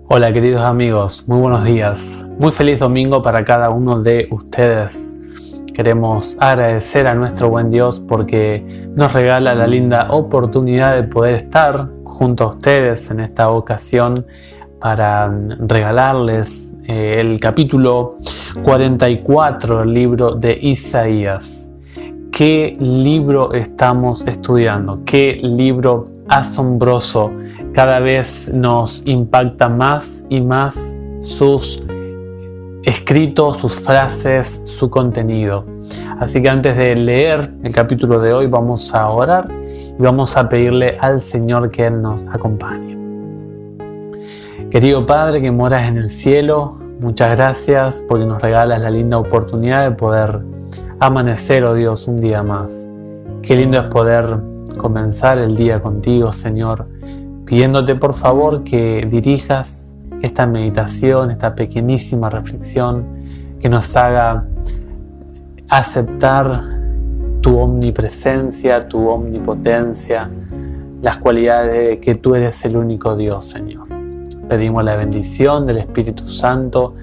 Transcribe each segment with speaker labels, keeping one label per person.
Speaker 1: Hola queridos amigos, muy buenos días. Muy feliz domingo para cada uno de ustedes. Queremos agradecer a nuestro buen Dios porque nos regala la linda oportunidad de poder estar junto a ustedes en esta ocasión para regalarles el capítulo 44 del libro de Isaías. ¿Qué libro estamos estudiando? ¿Qué libro asombroso? Cada vez nos impacta más y más sus escritos, sus frases, su contenido. Así que antes de leer el capítulo de hoy vamos a orar y vamos a pedirle al Señor que Él nos acompañe. Querido Padre que moras en el cielo, muchas gracias porque nos regalas la linda oportunidad de poder amanecer, oh Dios, un día más. Qué lindo es poder comenzar el día contigo, Señor, pidiéndote por favor que dirijas esta meditación, esta pequeñísima reflexión, que nos haga aceptar tu omnipresencia, tu omnipotencia, las cualidades de que tú eres el único Dios, Señor. Pedimos la bendición del Espíritu Santo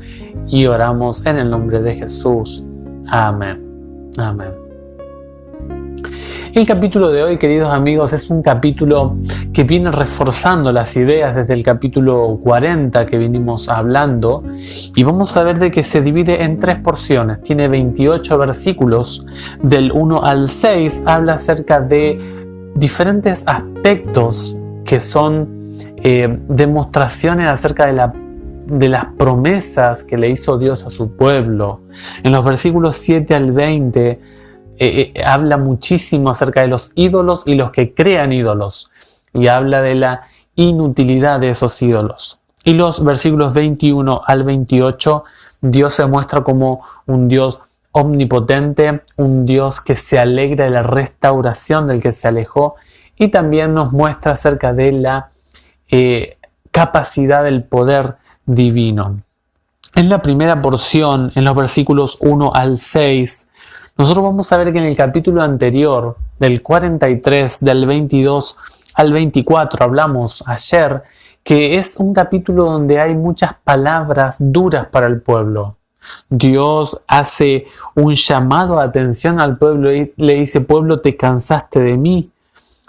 Speaker 1: y oramos en el nombre de Jesús. Amén. Amén. El capítulo de hoy, queridos amigos, es un capítulo que viene reforzando las ideas desde el capítulo 40 que venimos hablando, y vamos a ver de que se divide en tres porciones. Tiene 28 versículos, del 1 al 6 habla acerca de diferentes aspectos que son demostraciones acerca de las promesas que le hizo Dios a su pueblo. En los versículos 7 al 20 habla muchísimo acerca de los ídolos y los que crean ídolos, y habla de la inutilidad de esos ídolos. Y los versículos 21 al 28, Dios se muestra como un Dios omnipotente, un Dios que se alegra de la restauración del que se alejó, y también nos muestra acerca de la capacidad del poder divino. En la primera porción, en los versículos 1 al 6, nosotros vamos a ver que en el capítulo anterior, del 43, del 22 al 24, hablamos ayer, que es un capítulo donde hay muchas palabras duras para el pueblo. Dios hace un llamado de atención al pueblo y le dice: pueblo, te cansaste de mí,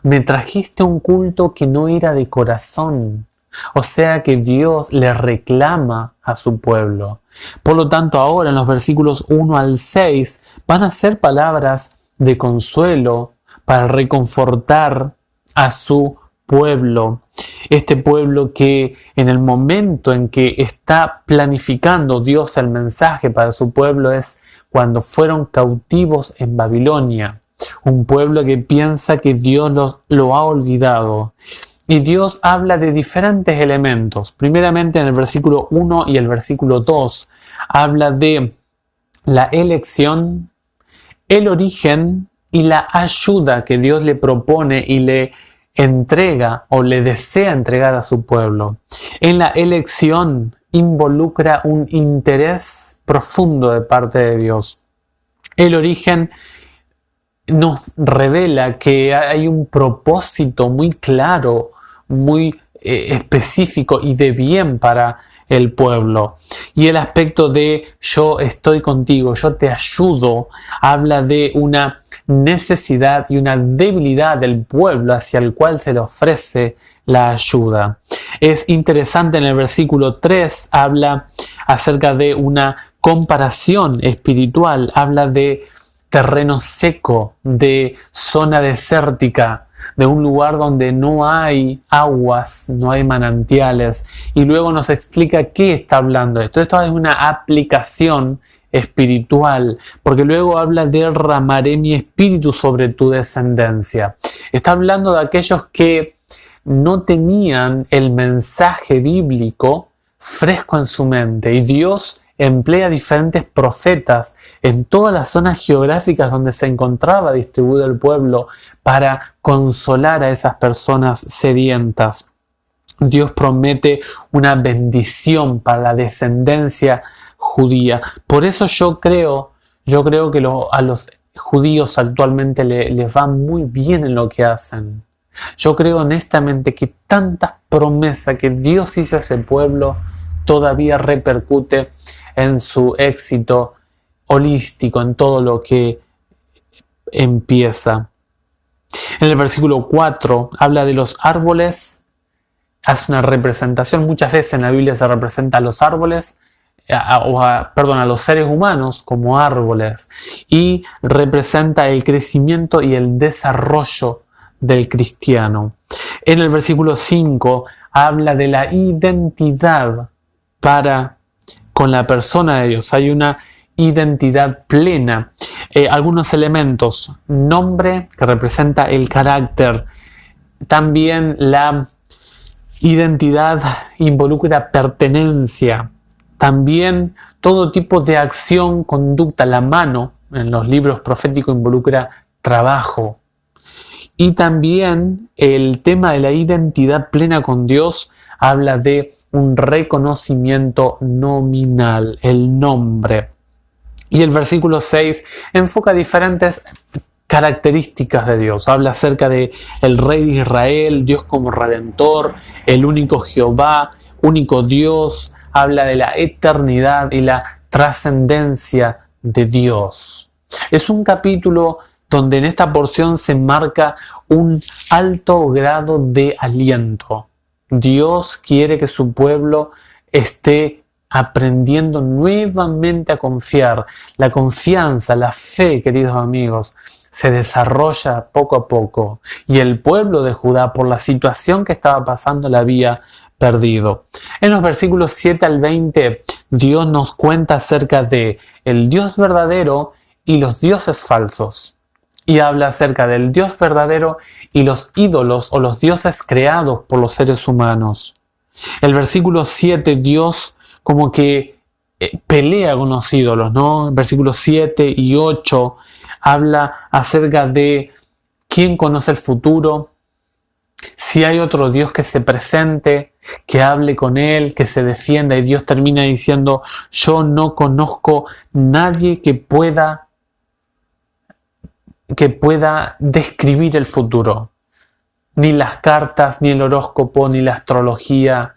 Speaker 1: me trajiste un culto que no era de corazón. O sea que Dios le reclama a su pueblo. Por lo tanto, ahora en los versículos 1 al 6 van a ser palabras de consuelo para reconfortar a su pueblo. Este pueblo que en el momento en que está planificando Dios el mensaje para su pueblo es cuando fueron cautivos en Babilonia. Un pueblo que piensa que Dios lo ha olvidado. Y Dios habla de diferentes elementos. Primeramente en el versículo 1 y el versículo 2 habla de la elección, el origen y la ayuda que Dios le propone y le entrega o le desea entregar a su pueblo. En la elección involucra un interés profundo de parte de Dios. El origen nos revela que hay un propósito muy claro, muy específico y de bien para el pueblo. Y el aspecto de yo estoy contigo, yo te ayudo, habla de una necesidad y una debilidad del pueblo hacia el cual se le ofrece la ayuda. Es interesante, en el versículo 3 habla acerca de una comparación espiritual, habla de terreno seco, de zona desértica, de un lugar donde no hay aguas, no hay manantiales, y luego nos explica qué está hablando esto. Esto es una aplicación espiritual, porque luego habla de derramaré mi espíritu sobre tu descendencia. Está hablando de aquellos que no tenían el mensaje bíblico fresco en su mente, y Dios emplea diferentes profetas en todas las zonas geográficas donde se encontraba distribuido el pueblo para consolar a esas personas sedientas. Dios promete una bendición para la descendencia judía. Por eso yo creo que a los judíos actualmente les va muy bien en lo que hacen. Yo creo honestamente que tantas promesas que Dios hizo a ese pueblo todavía repercute en su éxito holístico, en todo lo que empieza. En el versículo 4 habla de los árboles, hace una representación. Muchas veces en la Biblia se representa a los árboles, a los seres humanos como árboles, y representa el crecimiento y el desarrollo del cristiano. En el versículo 5 habla de la identidad con la persona de Dios. Hay una identidad plena. Algunos elementos: nombre, que representa el carácter. También la identidad involucra pertenencia. También todo tipo de acción, conducta. La mano en los libros proféticos involucra trabajo. Y también el tema de la identidad plena con Dios habla de un reconocimiento nominal, el nombre. Y el versículo 6 enfoca diferentes características de Dios. Habla acerca de el Rey de Israel, Dios como Redentor, el único Jehová, único Dios. Habla de la eternidad y la trascendencia de Dios. Es un capítulo donde en esta porción se marca un alto grado de aliento. Dios quiere que su pueblo esté aprendiendo nuevamente a confiar. La confianza, la fe, queridos amigos, se desarrolla poco a poco. Y el pueblo de Judá, por la situación que estaba pasando, la había perdido. En los versículos 7 al 20, Dios nos cuenta acerca de el Dios verdadero y los dioses falsos. Y habla acerca del Dios verdadero y los ídolos o los dioses creados por los seres humanos. El versículo 7, Dios como que pelea con los ídolos, ¿no? Versículos 7 y 8 habla acerca de quién conoce el futuro, si hay otro Dios que se presente, que hable con él, que se defienda. Y Dios termina diciendo: yo no conozco nadie que pueda describir el futuro. Ni las cartas, ni el horóscopo, ni la astrología,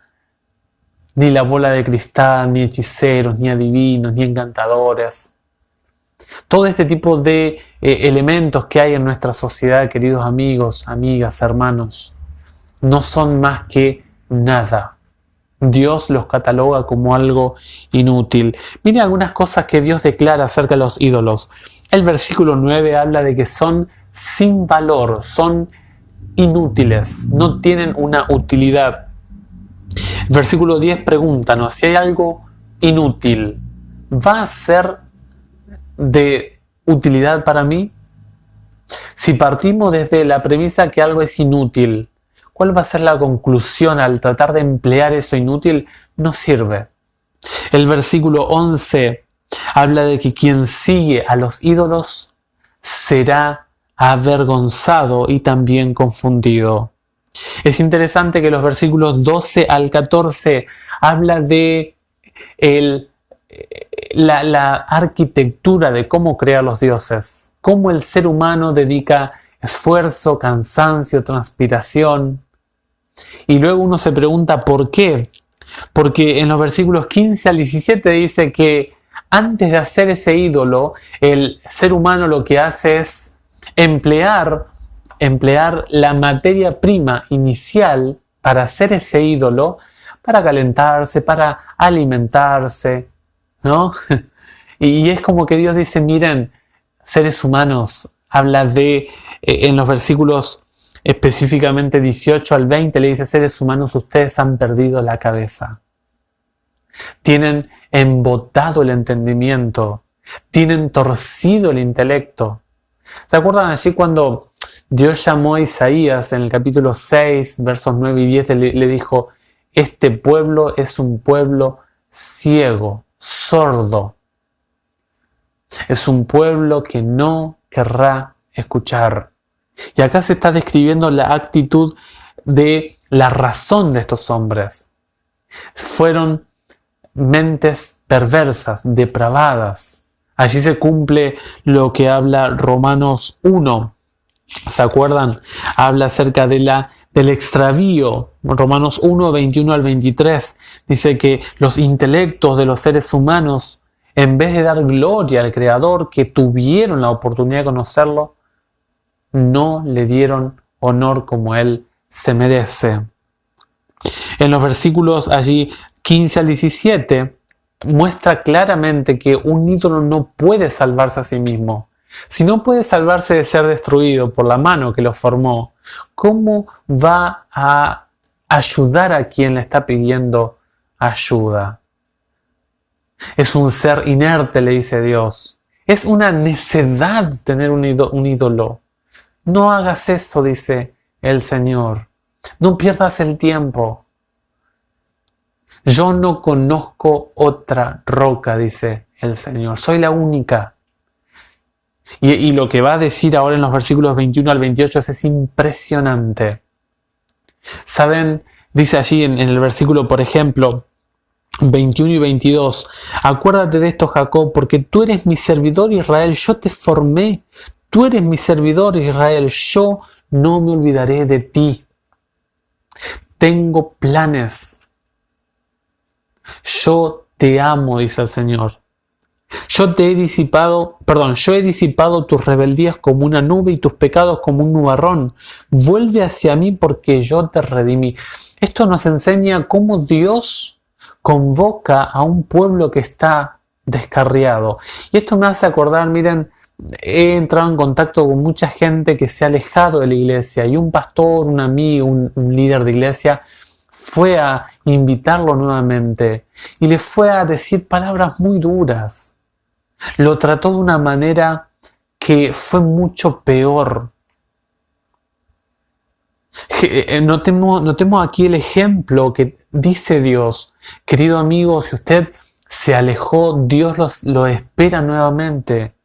Speaker 1: ni la bola de cristal, ni hechiceros, ni adivinos, ni encantadores. Todo este tipo de elementos que hay en nuestra sociedad, queridos amigos, amigas, hermanos, no son más que nada. Dios los cataloga como algo inútil. Miren algunas cosas que Dios declara acerca de los ídolos. El versículo 9 habla de que son sin valor, son inútiles, no tienen una utilidad. El versículo 10 pregúntanos: si hay algo inútil, ¿va a ser de utilidad para mí? Si partimos desde la premisa que algo es inútil, ¿cuál va a ser la conclusión al tratar de emplear eso inútil? No sirve. El versículo 11 habla de que quien sigue a los ídolos será avergonzado y también confundido. Es interesante que los versículos 12 al 14 habla de la arquitectura de cómo crear los dioses, cómo el ser humano dedica esfuerzo, cansancio, transpiración. Y luego uno se pregunta ¿por qué? Porque en los versículos 15 al 17 dice que antes de hacer ese ídolo, el ser humano lo que hace es emplear la materia prima inicial para hacer ese ídolo, para calentarse, para alimentarse, ¿no? Y es como que Dios dice: miren, seres humanos, habla de, en los versículos específicamente 18 al 20, le dice: seres humanos, ustedes han perdido la cabeza. Tienen embotado el entendimiento, tienen torcido el intelecto. ¿Se acuerdan allí cuando Dios llamó a Isaías en el capítulo 6, versos 9 y 10, le dijo: este pueblo es un pueblo ciego, sordo. Es un pueblo que no querrá escuchar. Y acá se está describiendo la actitud de la razón de estos hombres. Fueron mentes perversas, depravadas. Allí se cumple lo que habla Romanos 1, ¿Se acuerdan? Habla acerca del extravío. Romanos 1, 21 al 23 dice que los intelectos de los seres humanos, en vez de dar gloria al Creador, que tuvieron la oportunidad de conocerlo, no le dieron honor como Él se merece. En los versículos allí 15 al 17 muestra claramente que un ídolo no puede salvarse a sí mismo. Si no puede salvarse de ser destruido por la mano que lo formó, ¿cómo va a ayudar a quien le está pidiendo ayuda? Es un ser inerte, le dice Dios. Es una necedad tener un ídolo. No hagas eso, dice el Señor. No pierdas el tiempo. Yo no conozco otra roca, dice el Señor. Soy la única. Y lo que va a decir ahora en los versículos 21 al 28 es impresionante. ¿Saben? Dice allí en el versículo, por ejemplo, 21 y 22. Acuérdate de esto, Jacob, porque tú eres mi servidor Israel, yo te formé. Tú eres mi servidor Israel, yo no me olvidaré de ti. Tengo planes. Yo te amo, dice el Señor. Yo he disipado tus rebeldías como una nube y tus pecados como un nubarrón. Vuelve hacia mí porque yo te redimí. Esto nos enseña cómo Dios convoca a un pueblo que está descarriado. Y esto me hace acordar, miren, he entrado en contacto con mucha gente que se ha alejado de la iglesia y un pastor, un amigo, un líder de iglesia fue a invitarlo nuevamente y le fue a decir palabras muy duras. Lo trató de una manera que fue mucho peor. Notemos aquí el ejemplo que dice Dios. Querido amigo, si usted se alejó, Dios lo espera nuevamente.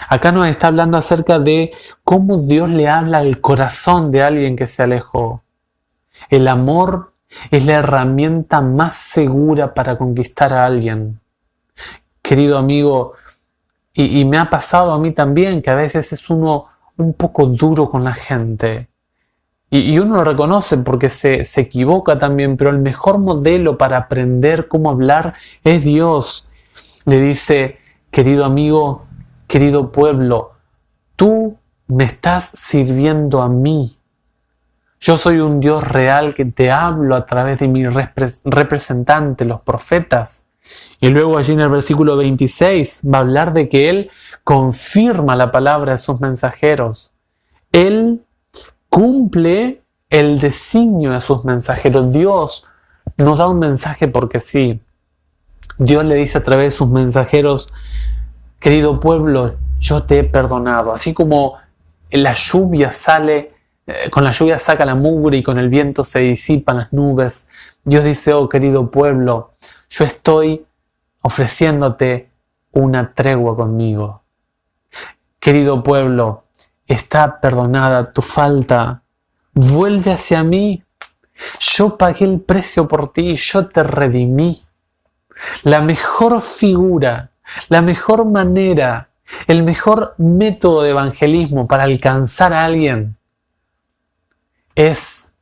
Speaker 1: Acá nos está hablando acerca de cómo Dios le habla al corazón de alguien que se alejó. El amor es la herramienta más segura para conquistar a alguien. Querido amigo, y me ha pasado a mí también, que a veces es uno un poco duro con la gente. Y uno lo reconoce porque se equivoca también, pero el mejor modelo para aprender cómo hablar es Dios. Le dice, querido amigo, querido pueblo, tú me estás sirviendo a mí. Yo soy un Dios real que te hablo a través de mis representantes, los profetas. Y luego allí en el versículo 26 va a hablar de que Él confirma la palabra de sus mensajeros. Él cumple el designio de sus mensajeros. Dios nos da un mensaje porque sí. Dios le dice a través de sus mensajeros, querido pueblo, yo te he perdonado. Así como la lluvia sale, con la lluvia saca la mugre y con el viento se disipan las nubes. Dios dice, oh querido pueblo, yo estoy ofreciéndote una tregua conmigo. Querido pueblo, está perdonada tu falta. Vuelve hacia mí. Yo pagué el precio por ti, yo te redimí. La mejor figura, la mejor manera, el mejor método de evangelismo para alcanzar a alguien es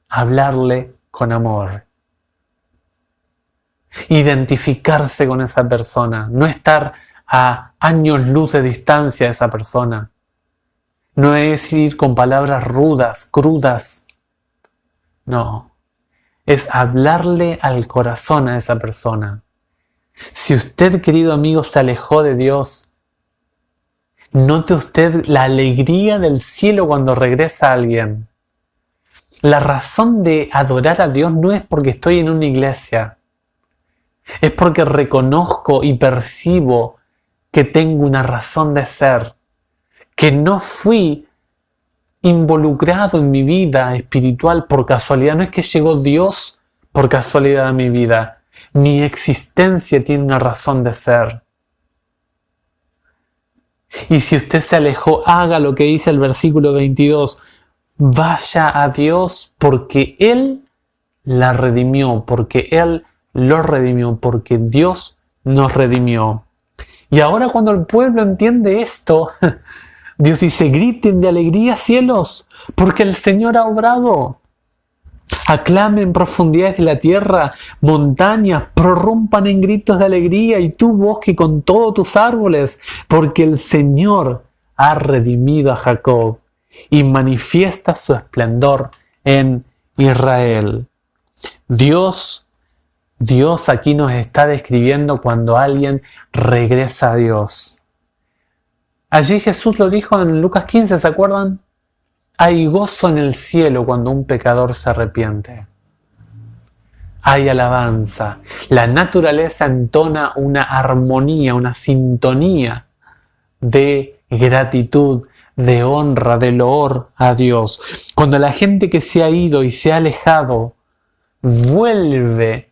Speaker 1: hablarle con amor. Identificarse con esa persona, no estar a años luz de distancia de esa persona. No es ir con palabras rudas, crudas. No, es hablarle al corazón a esa persona. Si usted, querido amigo, se alejó de Dios, note usted la alegría del cielo cuando regresa alguien. La razón de adorar a Dios no es porque estoy en una iglesia. Es porque reconozco y percibo que tengo una razón de ser, que no fui involucrado en mi vida espiritual por casualidad. No es que llegó Dios por casualidad a mi vida. Mi existencia tiene una razón de ser. Y si usted se alejó, haga lo que dice el versículo 22. Vaya a Dios porque Él la redimió, porque Él lo redimió, porque Dios nos redimió. Y ahora cuando el pueblo entiende esto, Dios dice, griten de alegría, cielos, porque el Señor ha obrado. Aclamen profundidades de la tierra, montañas, prorrumpan en gritos de alegría, y tú, bosque, con todos tus árboles, porque el Señor ha redimido a Jacob y manifiesta su esplendor en Israel. Dios aquí nos está describiendo cuando alguien regresa a Dios. Allí Jesús lo dijo en Lucas 15, ¿se acuerdan? Hay gozo en el cielo cuando un pecador se arrepiente. Hay alabanza. La naturaleza entona una armonía, una sintonía de gratitud, de honra, de loor a Dios. Cuando la gente que se ha ido y se ha alejado vuelve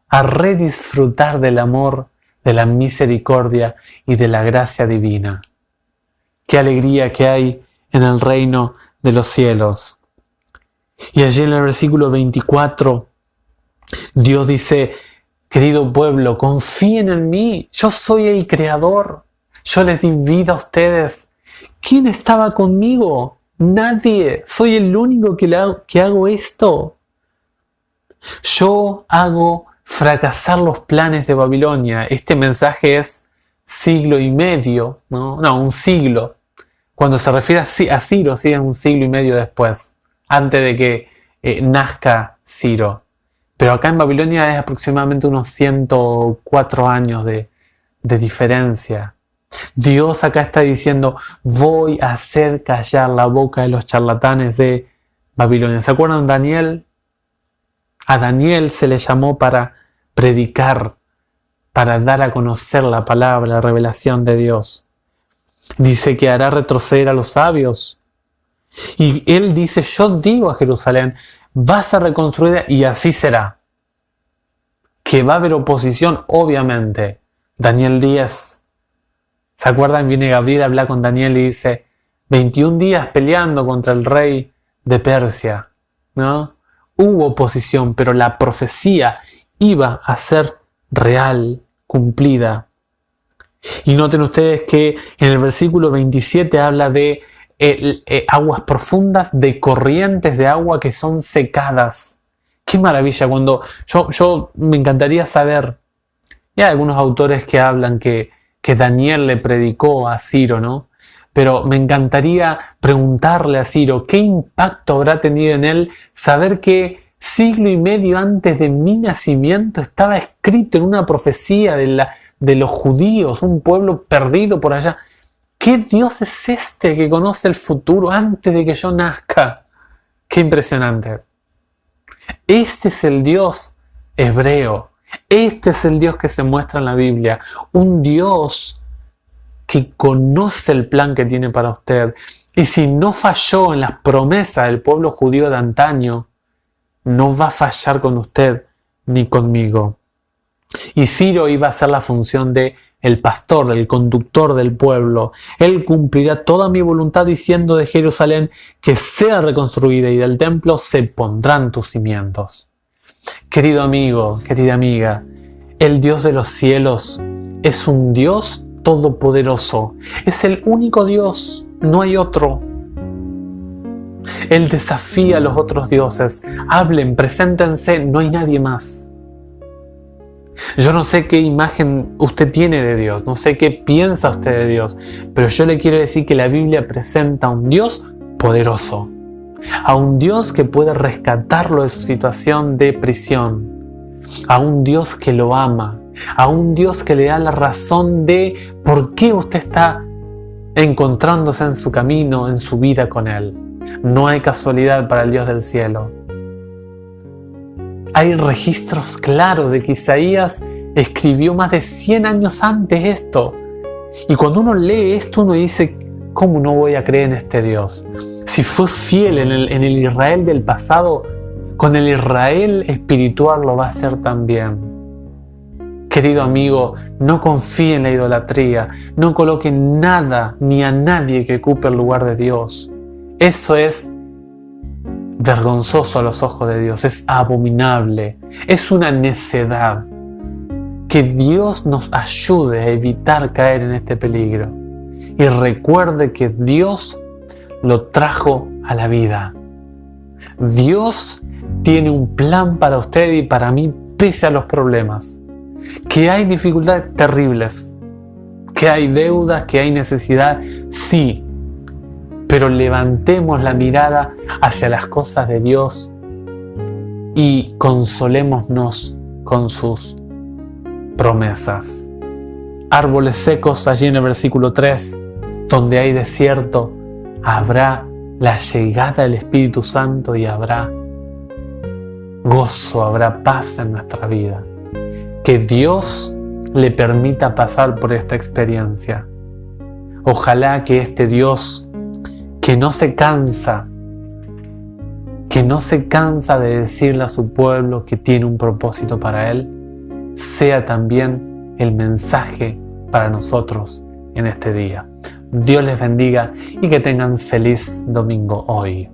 Speaker 1: a redisfrutar del amor, de la misericordia y de la gracia divina. Qué alegría que hay en el reino de los cielos. Y allí en el versículo 24, Dios dice, querido pueblo, confíen en mí, yo soy el Creador, yo les di vida a ustedes. ¿Quién estaba conmigo? Nadie, soy el único que hago esto. Yo hago fracasar los planes de Babilonia. Este mensaje es siglo y medio, no, un siglo. Cuando se refiere a Ciro, sí, es un siglo y medio después, antes de que nazca Ciro. Pero acá en Babilonia es aproximadamente unos 104 años de diferencia. Dios acá está diciendo, voy a hacer callar la boca de los charlatanes de Babilonia. ¿Se acuerdan de Daniel? A Daniel se le llamó para predicar, para dar a conocer la palabra, la revelación de Dios. Dice que hará retroceder a los sabios. Y él dice, yo digo a Jerusalén, vas a reconstruirla y así será. Que va a haber oposición, obviamente. Daniel 10. ¿Se acuerdan? Viene Gabriel a hablar con Daniel y dice, 21 días peleando contra el rey de Persia, ¿no? Hubo oposición, pero la profecía iba a ser real, cumplida. Y noten ustedes que en el versículo 27 habla de aguas profundas, de corrientes de agua que son secadas. ¡Qué maravilla! Cuando yo me encantaría saber, y hay algunos autores que hablan que Daniel le predicó a Ciro, ¿no? Pero me encantaría preguntarle a Ciro, ¿qué impacto habrá tenido en él saber que siglo y medio antes de mi nacimiento estaba escrito en una profecía de los judíos, un pueblo perdido por allá? ¿Qué Dios es este que conoce el futuro antes de que yo nazca? ¡Qué impresionante! Este es el Dios hebreo. Este es el Dios que se muestra en la Biblia. Un Dios que conoce el plan que tiene para usted. Y si no falló en las promesas del pueblo judío de antaño, no va a fallar con usted ni conmigo. Y Ciro iba a hacer la función de el pastor, el conductor del pueblo. Él cumplirá toda mi voluntad diciendo de Jerusalén que sea reconstruida y del templo se pondrán tus cimientos. Querido amigo, querida amiga, el Dios de los cielos es un Dios todopoderoso. Es el único Dios, no hay otro. Él desafía a los otros dioses. Hablen, preséntense, no hay nadie más. Yo no sé qué imagen usted tiene de Dios, no sé qué piensa usted de Dios, pero yo le quiero decir que la Biblia presenta a un Dios poderoso, a un Dios que puede rescatarlo de su situación de prisión, a un Dios que lo ama, a un Dios que le da la razón de por qué usted está encontrándose en su camino, en su vida con Él. No hay casualidad para el Dios del cielo. Hay registros claros de que Isaías escribió más de 100 años antes esto. Y cuando uno lee esto, uno dice, ¿cómo no voy a creer en este Dios? Si fue fiel en el Israel del pasado, con el Israel espiritual lo va a hacer también. Querido amigo, no confíe en la idolatría, no coloque nada ni a nadie que ocupe el lugar de Dios. Eso es vergonzoso a los ojos de Dios, es abominable, es una necedad. Que Dios nos ayude a evitar caer en este peligro. y recuerde que Dios lo trajo a la vida. Dios tiene un plan para usted y para mí pese a los problemas. Que hay dificultades terribles, que hay deudas, que hay necesidad, sí. Pero levantemos la mirada hacia las cosas de Dios y consolémonos con sus promesas. Árboles secos, allí en el versículo 3, donde hay desierto, habrá la llegada del Espíritu Santo y habrá gozo, habrá paz en nuestra vida. Que Dios le permita pasar por esta experiencia. Ojalá que este Dios que no se cansa de decirle a su pueblo que tiene un propósito para él, sea también el mensaje para nosotros en este día. Dios les bendiga y que tengan feliz domingo hoy.